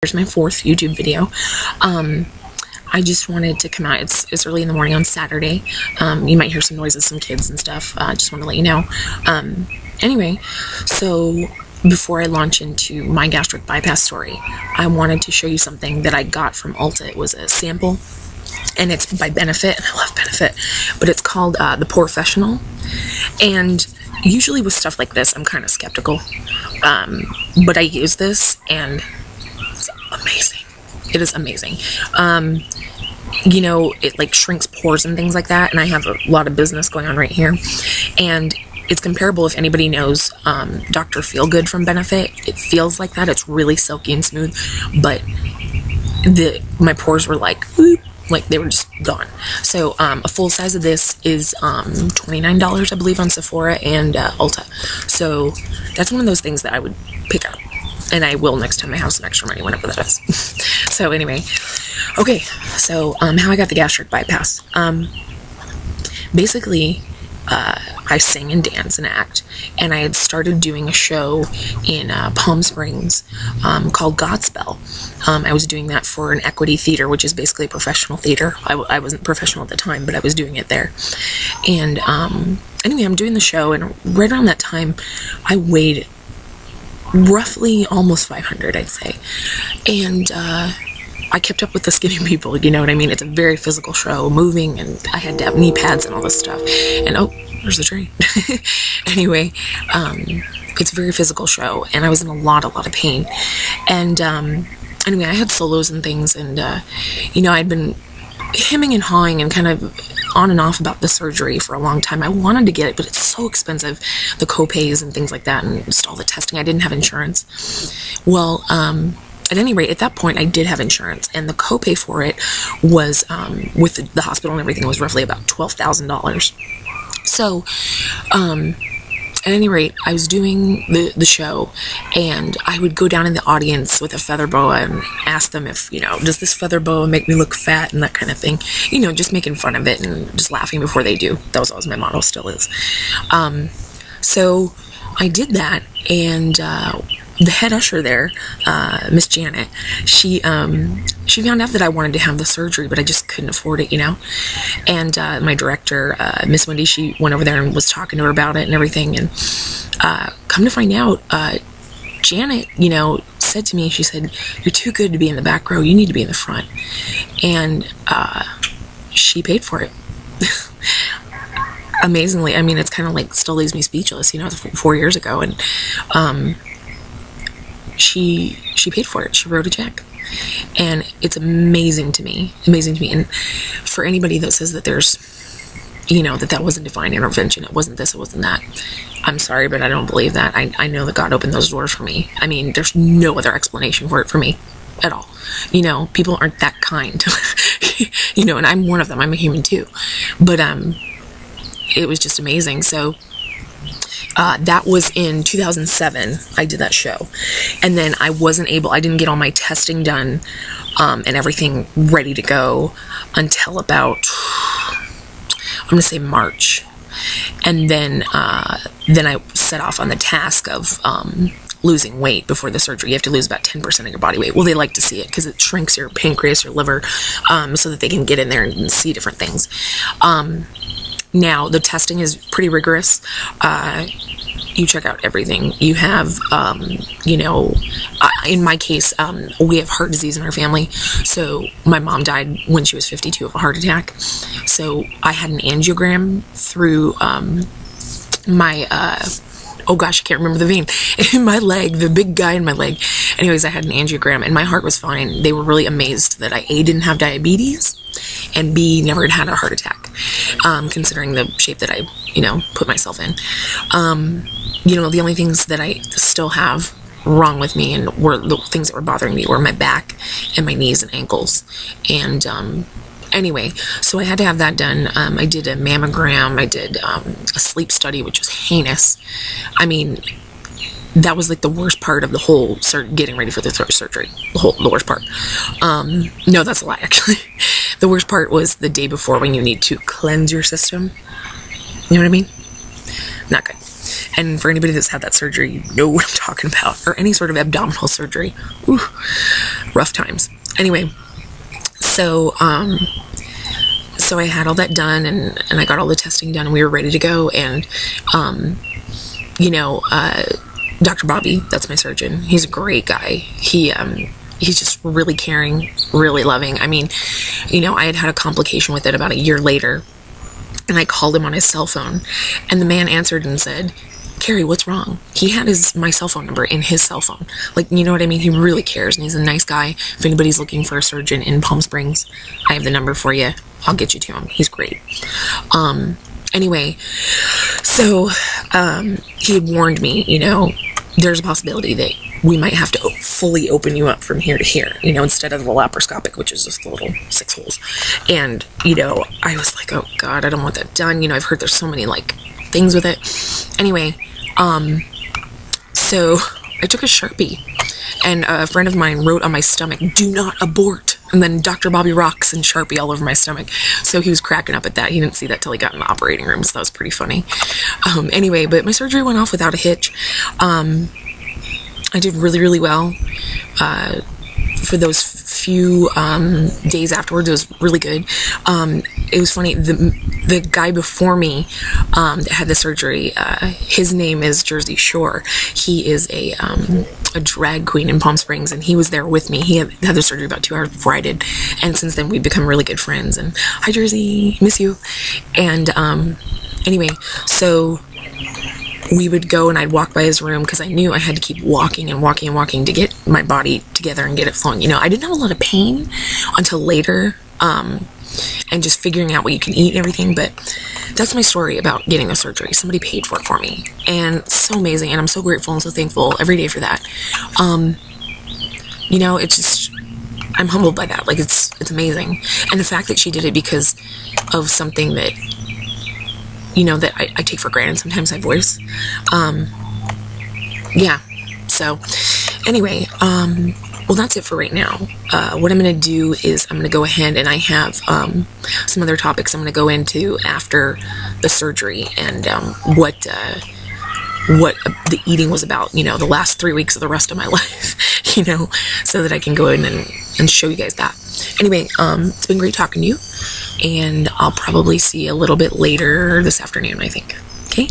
Here's my 4th YouTube video. I just wanted to come out. It's early in the morning on Saturday. You might hear some noises, some kids and stuff. Just want to let you know. Anyway, so before I launch into my gastric bypass story, I wanted to show you something that I got from Ulta. It was a sample, and it's by Benefit, and I love Benefit, but it's called the Professional. And usually with stuff like this, I'm kind of skeptical, but I use this, and it's amazing. It is amazing. You know, it like shrinks pores and things like that, and I have a lot of business going on right here, and it's comparable, if anybody knows Dr. Feelgood from Benefit. It feels like that. It's really silky and smooth, but my pores were like they were just gone. So a full size of this is $29, I believe, on Sephora and Ulta. So that's one of those things that I would pick up, and I will next time I have some extra money, whenever that is. So anyway, okay, so how I got the gastric bypass. Basically, I sing and dance and act, and I had started doing a show in Palm Springs called Godspell. I was doing that for an equity theater, which is basically a professional theater. I wasn't professional at the time, but I was doing it there. And anyway, I'm doing the show, and right around that time, I weighed roughly almost 500, I'd say. And I kept up with the skinny people, you know what I mean? It's a very physical show, moving, and I had to have knee pads and all this stuff. And oh, there's the train. Anyway, it's a very physical show, and I was in a lot of pain. And anyway, I had solos and things, and you know, I'd been hemming and hawing and kind of on and off about the surgery for a long time. I wanted to get it, but it's so expensive, the co-pays and things like that, and just all the testing. I didn't have insurance. Well, at any rate, at that point, I did have insurance, and the copay for it was, with the hospital and everything, was roughly about $12,000. So, at any rate, I was doing the show, and I would go down in the audience with a feather boa and ask them if, you know, does this feather boa make me look fat and that kind of thing. You know, just making fun of it and just laughing before they do. That was always my motto, still is. So I did that, and the head usher there, Miss Janet, she found out that I wanted to have the surgery, but I just couldn't afford it, you know. And my director, Miss Wendy, she went over there and was talking to her about it and everything. And come to find out, Janet, you know, said to me, she said, "You're too good to be in the back row. You need to be in the front." And she paid for it. Amazingly. I mean, it's kind of like still leaves me speechless, you know. It was 4 years ago, and she paid for it. She wrote a check, and it's amazing to me. And for anybody that says that there's, you know, that wasn't divine intervention, it wasn't this, it wasn't that, I'm sorry, but I don't believe that. I know that God opened those doors for me. I mean, there's no other explanation for it for me at all. You know, people aren't that kind. You know, and I'm one of them. I'm a human too. But it was just amazing. So that was in 2007, I did that show. And then I didn't get all my testing done and everything ready to go until about, I'm going to say March. And then I set off on the task of losing weight before the surgery. You have to lose about 10% of your body weight. Well, they like to see it because it shrinks your pancreas, your liver, so that they can get in there and see different things. Now, the testing is pretty rigorous. You check out everything. You have, you know, in my case, we have heart disease in our family. So my mom died when she was 52 of a heart attack. So I had an angiogram through my, oh gosh, I can't remember the vein, in my leg, the big guy in my leg. Anyways, I had an angiogram, and my heart was fine. They were really amazed that I, A, didn't have diabetes, and B, never had a heart attack, considering the shape that I, you know, put myself in. You know, the only things that I still have wrong with me, and were the things that were bothering me, were my back and my knees and ankles. And anyway, so I had to have that done. I did a mammogram. I did a sleep study, which was heinous. I mean, that was like the worst part of the whole getting ready for the surgery. The worst part. No, that's a lie, actually. The worst part was the day before, when you need to cleanse your system. You know what I mean? Not good. And for anybody that's had that surgery, you know what I'm talking about. Or any sort of abdominal surgery. Ooh, rough. rough times. Anyway, so so I had all that done, and I got all the testing done, and we were ready to go. And Dr. Bobby, that's my surgeon, he's a great guy. He's just really caring, really loving. I mean, I had a complication with it about a year later, and I called him on his cell phone, and the man answered and said, "Carrie, what's wrong?" He had my cell phone number in his cell phone. Like, you know what I mean? He really cares, and he's a nice guy. If anybody's looking for a surgeon in Palm Springs, I have the number for you. I'll get you to him. He's great. Anyway, so he had warned me, there's a possibility that we might have to fully open you up from here to here, instead of the laparoscopic, which is just the little 6 holes. And, I was like, oh God, I don't want that done. I've heard there's so many, things with it. Anyway, so I took a Sharpie, and a friend of mine wrote on my stomach, "Do not abort." And then Dr. Bobby rocks and Sharpie all over my stomach. So he was cracking up at that. He didn't see that till he got in the operating room, so that was pretty funny. Anyway, but my surgery went off without a hitch. I did really, really well. For those few days afterwards, it was really good. It was funny, the guy before me that had the surgery, his name is Jersey Shore. He is a drag queen in Palm Springs, and he was there with me. He had the surgery about 2 hours before I did, and since then we've become really good friends. And hi, Jersey, miss you. And anyway, so we would go, and I'd walk by his room because I knew I had to keep walking and walking and walking to get my body together and get it flowing. I didn't have a lot of pain until later, and just figuring out what you can eat and everything. But that's my story about getting the surgery. Somebody paid for it for me, and it's so amazing, and I'm so grateful and so thankful every day for that. It's just, I'm humbled by that. It's amazing. And the fact that she did it because of something that that I take for granted sometimes, my voice. Yeah. So anyway, well, that's it for right now. What I'm going to do is I'm going to go ahead, and I have some other topics I'm going to go into after the surgery, and what the eating was about, the last 3 weeks of the rest of my life, so that I can go in and show you guys that. Anyway, it's been great talking to you, and I'll probably see you a little bit later this afternoon, I think. Okay?